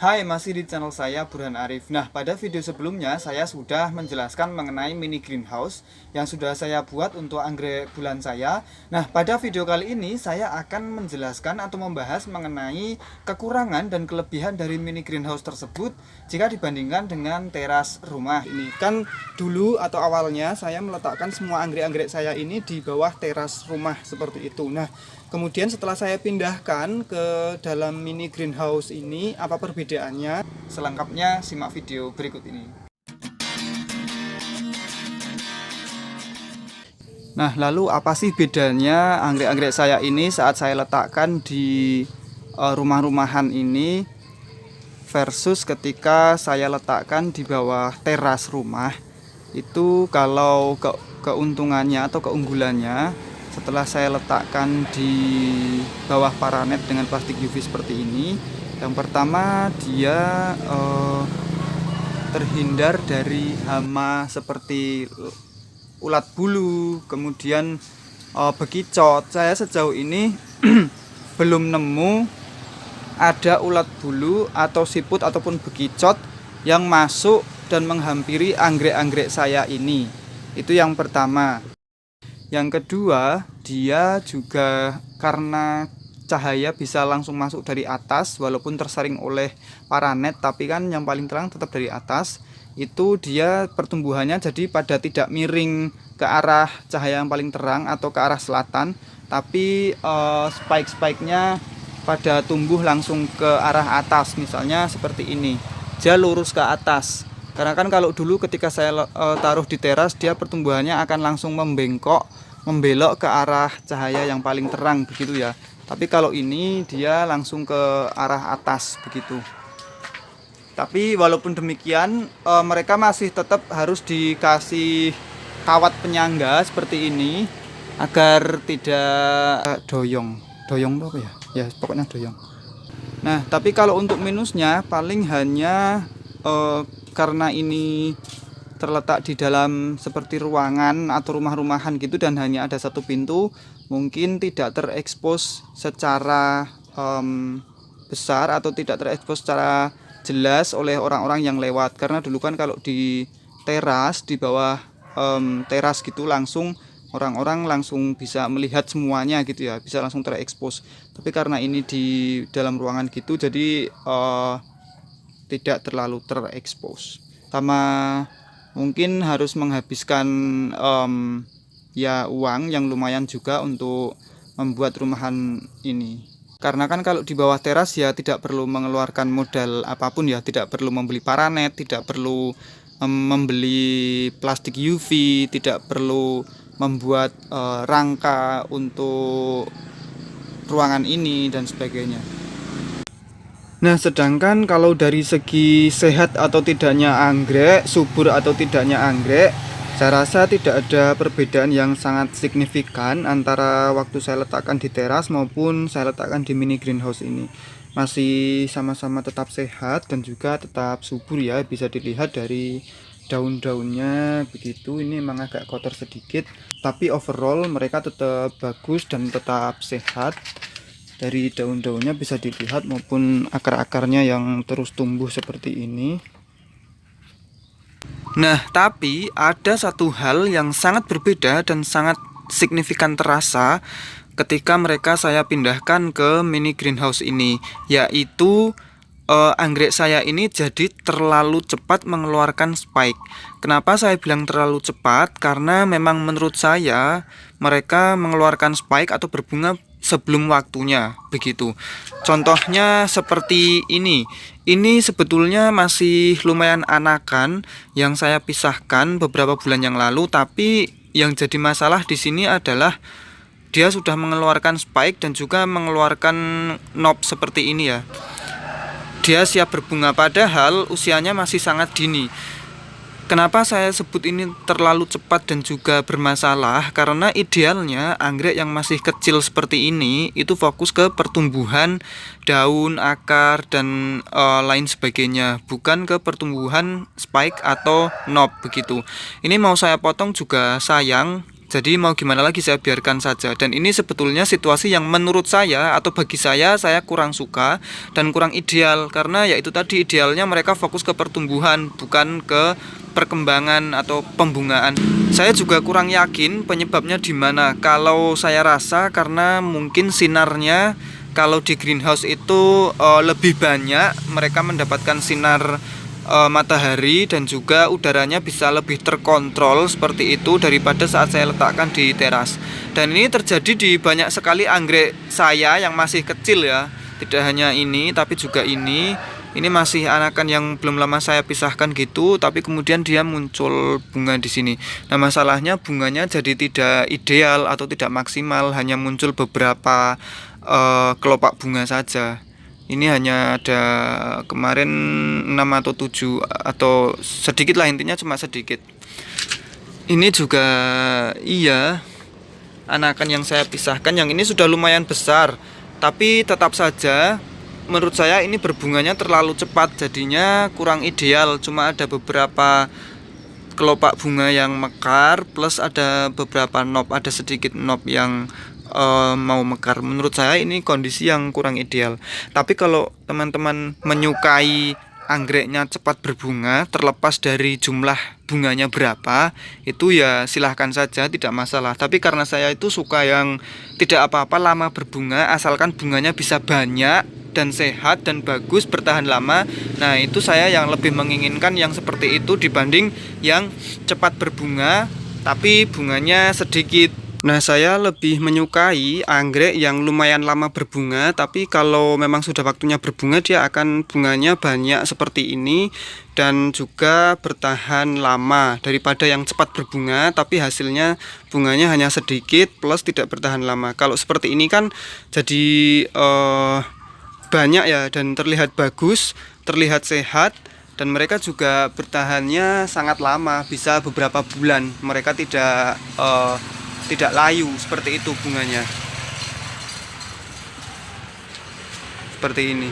Hai, masih di channel saya Burhan Arif. Nah, pada video sebelumnya saya sudah menjelaskan mengenai mini greenhouse yang sudah saya buat untuk anggrek bulan saya. Nah, pada video kali ini saya akan menjelaskan atau membahas mengenai kekurangan dan kelebihan dari mini greenhouse tersebut jika dibandingkan dengan teras rumah. Ini kan dulu atau awalnya saya meletakkan semua anggrek-anggrek saya ini di bawah teras rumah seperti itu. Nah, kemudian setelah saya pindahkan ke dalam mini greenhouse ini, apa perbedaannya? Selengkapnya simak video berikut ini. Nah, lalu apa sih bedanya anggrek-anggrek saya ini saat saya letakkan di rumah-rumahan ini versus ketika saya letakkan di bawah teras rumah? Itu kalau keuntungannya atau keunggulannya, setelah saya letakkan di bawah paranet dengan plastik UV seperti ini, yang pertama dia terhindar dari hama seperti ulat bulu, kemudian bekicot. Saya sejauh ini belum nemu ada ulat bulu atau siput ataupun bekicot yang masuk dan menghampiri anggrek-anggrek saya ini. Itu yang pertama. Yang kedua, dia juga karena cahaya bisa langsung masuk dari atas walaupun tersaring oleh paranet, tapi kan yang paling terang tetap dari atas. Itu dia pertumbuhannya jadi pada tidak miring ke arah cahaya yang paling terang atau ke arah selatan, tapi spike-spike-nya pada tumbuh langsung ke arah atas, misalnya seperti ini. Dia lurus ke atas. Karena kan kalau dulu ketika saya taruh di teras, dia pertumbuhannya akan langsung membelok ke arah cahaya yang paling terang begitu ya. Tapi kalau ini dia langsung ke arah atas begitu. Tapi walaupun demikian mereka masih tetap harus dikasih kawat penyangga seperti ini agar tidak doyong. Doyong itu apa ya? Ya pokoknya doyong. Nah, tapi kalau untuk minusnya paling hanya karena ini terletak di dalam seperti ruangan atau rumah-rumahan gitu dan hanya ada satu pintu, mungkin tidak terekspos secara besar atau tidak terekspos secara jelas oleh orang-orang yang lewat. Karena dulu kan kalau di teras, di bawah teras gitu langsung orang-orang langsung bisa melihat semuanya gitu ya, bisa langsung terekspos. Tapi karena ini di dalam ruangan gitu, jadi tidak terlalu terekspos. Sama mungkin harus menghabiskan ya uang yang lumayan juga untuk membuat rumahan ini. Karena kan kalau di bawah teras ya tidak perlu mengeluarkan modal apapun ya, tidak perlu membeli paranet, tidak perlu membeli plastik UV, tidak perlu membuat rangka untuk ruangan ini dan sebagainya. Nah, sedangkan kalau dari segi sehat atau tidaknya anggrek, subur atau tidaknya anggrek, saya rasa tidak ada perbedaan yang sangat signifikan antara waktu saya letakkan di teras maupun saya letakkan di mini greenhouse ini. Masih sama-sama tetap sehat dan juga tetap subur ya, bisa dilihat dari daun-daunnya begitu. Ini memang agak kotor sedikit, tapi overall mereka tetap bagus dan tetap sehat. Dari daun-daunnya bisa dilihat maupun akar-akarnya yang terus tumbuh seperti ini. Nah, tapi ada satu hal yang sangat berbeda dan sangat signifikan terasa ketika mereka saya pindahkan ke mini greenhouse ini, yaitu anggrek saya ini jadi terlalu cepat mengeluarkan spike. Kenapa saya bilang terlalu cepat? Karena memang menurut saya mereka mengeluarkan spike atau berbunga sebelum waktunya begitu. Contohnya seperti ini. Ini sebetulnya masih lumayan anakan yang saya pisahkan beberapa bulan yang lalu, tapi yang jadi masalah di sini adalah dia sudah mengeluarkan spike dan juga mengeluarkan knob seperti ini ya. Dia siap berbunga padahal usianya masih sangat dini. Kenapa saya sebut ini terlalu cepat dan juga bermasalah? Karena idealnya anggrek yang masih kecil seperti ini itu fokus ke pertumbuhan daun, akar, dan lain sebagainya, bukan ke pertumbuhan spike atau knob begitu. Ini mau saya potong juga sayang, Jadi mau gimana lagi, saya biarkan saja. Dan ini sebetulnya situasi yang menurut saya atau bagi saya kurang suka dan kurang ideal. Karena ya itu tadi, idealnya mereka fokus ke pertumbuhan, bukan ke perkembangan atau pembungaan. Saya juga kurang yakin penyebabnya di mana. Kalau saya rasa karena mungkin sinarnya, kalau di greenhouse itu lebih banyak, mereka mendapatkan sinar matahari dan juga udaranya bisa lebih terkontrol seperti itu daripada saat saya letakkan di teras. Dan ini terjadi di banyak sekali anggrek saya yang masih kecil ya. Tidak hanya ini tapi juga ini. Ini masih anakan yang belum lama saya pisahkan gitu, tapi kemudian dia muncul bunga di sini. Nah, masalahnya bunganya jadi tidak ideal atau tidak maksimal, hanya muncul beberapa kelopak bunga saja. Ini hanya ada kemarin 6 atau 7 atau sedikit lah, intinya cuma sedikit. Ini juga iya, anakan yang saya pisahkan yang ini sudah lumayan besar, tapi tetap saja menurut saya ini berbunganya terlalu cepat, jadinya kurang ideal. Cuma ada beberapa kelopak bunga yang mekar, plus ada beberapa knob, ada sedikit knob yang mau mekar. Menurut saya ini kondisi yang kurang ideal. Tapi kalau teman-teman menyukai anggreknya cepat berbunga, terlepas dari jumlah bunganya berapa, itu ya silahkan saja, tidak masalah. Tapi karena saya itu suka yang tidak apa-apa lama berbunga, asalkan bunganya bisa banyak dan sehat dan bagus, bertahan lama. Nah, itu saya yang lebih menginginkan yang seperti itu dibanding yang cepat berbunga tapi bunganya sedikit. Nah, saya lebih menyukai anggrek yang lumayan lama berbunga, tapi kalau memang sudah waktunya berbunga, dia akan bunganya banyak seperti ini dan juga bertahan lama daripada yang cepat berbunga tapi hasilnya bunganya hanya sedikit plus tidak bertahan lama. Kalau seperti ini kan jadi banyak ya, dan terlihat bagus, terlihat sehat, dan mereka juga bertahannya sangat lama, bisa beberapa bulan. Mereka tidak layu seperti itu bunganya. Seperti ini.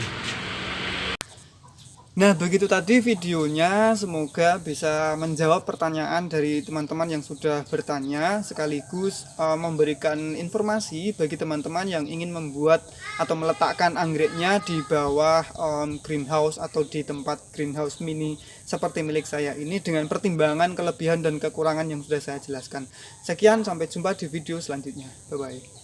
Nah, begitu tadi videonya, semoga bisa menjawab pertanyaan dari teman-teman yang sudah bertanya, sekaligus memberikan informasi bagi teman-teman yang ingin membuat atau meletakkan anggreknya di bawah greenhouse atau di tempat greenhouse mini seperti milik saya ini, dengan pertimbangan kelebihan dan kekurangan yang sudah saya jelaskan. Sekian, sampai jumpa di video selanjutnya. Bye bye.